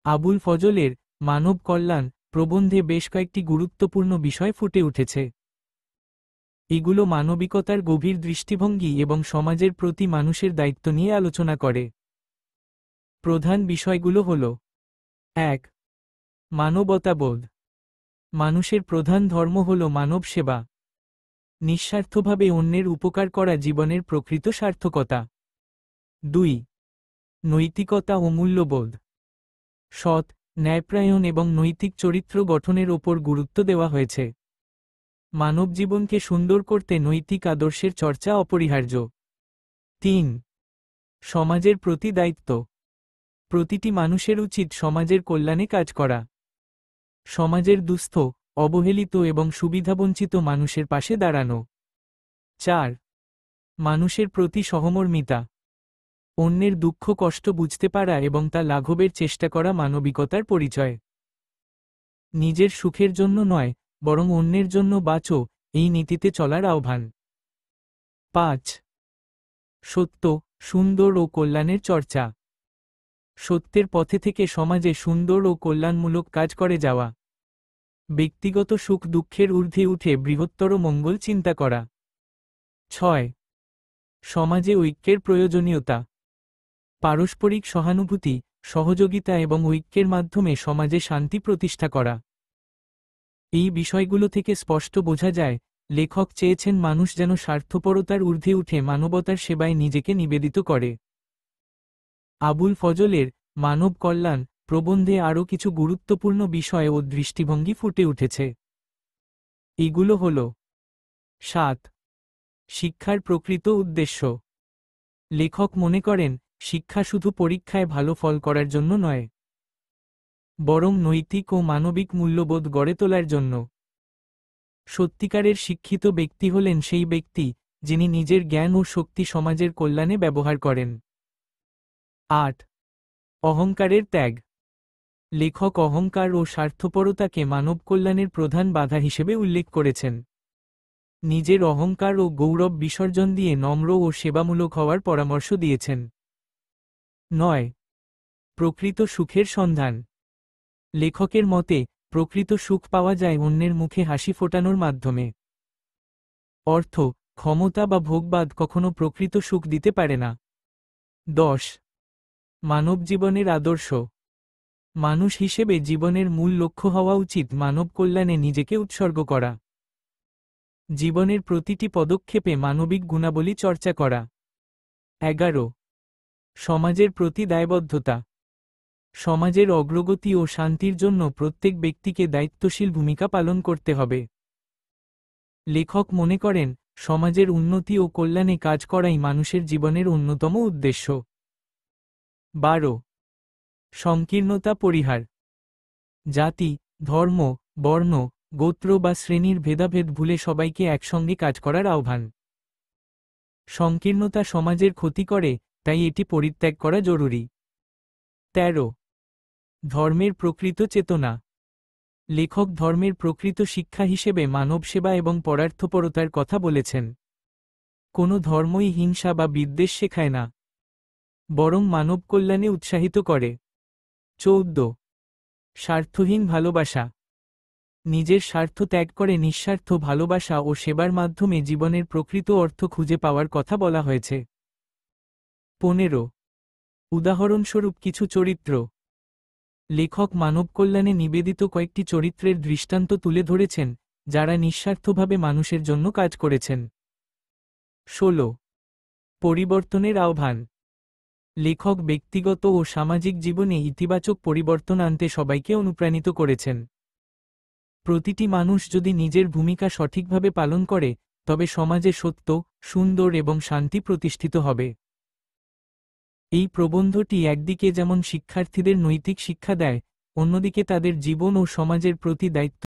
আবুল ফজলের মানব কল্যাণ প্রবন্ধে বেশ কয়েকটি গুরুত্বপূর্ণ বিষয় ফুটে উঠেছে। এগুলো মানবিকতার গভীর দৃষ্টিভঙ্গি এবং সমাজের প্রতি মানুষের দায়িত্ব নিয়ে আলোচনা করে। প্রধান বিষয়গুলো হল: ১. মানবতাবোধ। মানুষের প্রধান ধর্ম হল মানব সেবা। নিঃস্বার্থভাবে অন্যের উপকার করা জীবনের প্রকৃত সার্থকতা। ২. নৈতিকতা ও মূল্যবোধ। সৎ, ন্যায়পরায়ণ এবং নৈতিক চরিত্র গঠনের ওপর গুরুত্ব দেওয়া হয়েছে। মানব জীবনকে সুন্দর করতে নৈতিক আদর্শের চর্চা অপরিহার্য। ৩. সমাজের প্রতি দায়িত্ব। প্রতিটি মানুষের উচিত সমাজের কল্যাণে কাজ করা। সমাজের দুস্থ, অবহেলিত এবং সুবিধাবঞ্চিত মানুষের পাশে দাঁড়ানো। ৪. মানুষের প্রতি সহমর্মিতা। অন্যের দুঃখ কষ্ট বুঝতে পারা এবং তা লাঘবের চেষ্টা করা মানবিকতার পরিচয়। নিজের সুখের জন্য নয়, বরং অন্যের জন্য বাঁচো, এই নীতিতে চলার আহ্বান। ৫. সত্য, সুন্দর ও কল্যাণের চর্চা। সত্যের পথে থেকে সমাজে সুন্দর ও কল্যাণমূলক কাজ করে যাওয়া। ব্যক্তিগত সুখ দুঃখের ঊর্ধ্বে উঠে বৃহত্তর মঙ্গল চিন্তা করা। ৬. সমাজে ঐক্যের প্রয়োজনীয়তা। পারস্পরিক সহানুভূতি, সহযোগিতা এবং ঐক্যের মাধ্যমে সমাজে শান্তি প্রতিষ্ঠা করা। এই বিষয়গুলো থেকে স্পষ্ট বোঝা যায়, লেখক চেয়েছেন মানুষ যেন স্বার্থপরতার ঊর্ধ্বে উঠে মানবতার সেবায় নিজেকে নিবেদিত করে। আবুল ফজলের মানব কল্যাণ প্রবন্ধে আরও কিছু গুরুত্বপূর্ণ বিষয় ও দৃষ্টিভঙ্গি ফুটে উঠেছে। এগুলো হল: ৭. শিক্ষার প্রকৃত উদ্দেশ্য। লেখক মনে করেন, শিক্ষা শুধু পরীক্ষায় ভালো ফল করার জন্য নয়, বরং নৈতিক ও মানবিক মূল্যবোধ গড়ে তোলার জন্য। সত্যিকারের শিক্ষিত ব্যক্তি হলেন সেই ব্যক্তি, যিনি নিজের জ্ঞান ও শক্তি সমাজের কল্যাণে ব্যবহার করেন। ৮. অহংকারের ত্যাগ। লেখক অহংকার ও স্বার্থপরতাকে মানব কল্যাণের প্রধান বাধা হিসেবে উল্লেখ করেছেন। নিজের অহংকার ও গৌরব বিসর্জন দিয়ে নম্র ও সেবামূলক হওয়ার পরামর্শ দিয়েছেন। ৯. প্রকৃত সুখের সন্ধান। লেখকের মতে, প্রকৃত সুখ পাওয়া যায় অন্যের মুখে হাসি ফোটানোর মাধ্যমে। অর্থ, ক্ষমতা বা ভোগবাদ কখনো প্রকৃত সুখ দিতে পারে না। ১০. মানব জীবনের আদর্শ। মানুষ হিসেবে জীবনের মূল লক্ষ্য হওয়া উচিত মানব কল্যাণে নিজেকে উৎসর্গ করা। জীবনের প্রতিটি পদক্ষেপে মানবিক গুণাবলী চর্চা করা। ১১. সমাজের প্রতি দায়বদ্ধতা। সমাজের অগ্রগতি ও শান্তির জন্য প্রত্যেক ব্যক্তিকে দায়িত্বশীল ভূমিকা পালন করতে হবে। লেখক মনে করেন, সমাজের উন্নতি ও কল্যাণে কাজ করাই মানুষের জীবনের অন্যতম উদ্দেশ্য। ১২. সংকীর্ণতা পরিহার। জাতি, ধর্ম, বর্ণ, গোত্র বা শ্রেণীর ভেদাভেদ ভুলে সবাইকে একসঙ্গে কাজ করার আহ্বান। সংকীর্ণতা সমাজের ক্ষতি করে, তাই এটি পরিত্যাগ করা জরুরি। ১৩. ধর্মের প্রকৃত চেতনা। লেখক ধর্মের প্রকৃত শিক্ষা হিসেবে মানব সেবা এবং পরার্থপরতার কথা বলেছেন। কোনো ধর্মই হিংসা বা বিদ্বেষ শেখায় না, বরং মানব কল্যাণে উৎসাহিত করে। ১৪. স্বার্থহীন ভালোবাসা। নিজের স্বার্থ ত্যাগ করে নিঃস্বার্থ ভালোবাসা ও সেবার মাধ্যমে জীবনের প্রকৃত অর্থ খুঁজে পাওয়ার কথা বলা হয়েছে। ১৫. উদাহরণস্বরূপ কিছু চরিত্র। লেখক মানব কল্যাণে নিবেদিত কয়েকটি চরিত্রের দৃষ্টান্ত তুলে ধরেছেন, যারা নিঃস্বার্থভাবে মানুষের জন্য কাজ করেছেন। ১৬. পরিবর্তনের আহ্বান। লেখক ব্যক্তিগত ও সামাজিক জীবনে ইতিবাচক পরিবর্তন আনতে সবাইকে অনুপ্রাণিত করেছেন। প্রতিটি মানুষ যদি নিজের ভূমিকা সঠিকভাবে পালন করে, তবে সমাজে সত্য, সুন্দর এবং শান্তি প্রতিষ্ঠিত হবে। এই প্রবন্ধটি একদিকে যেমন শিক্ষার্থীদের নৈতিক শিক্ষা দেয়, অন্যদিকে তাদের জীবন ও সমাজের প্রতি দায়িত্ব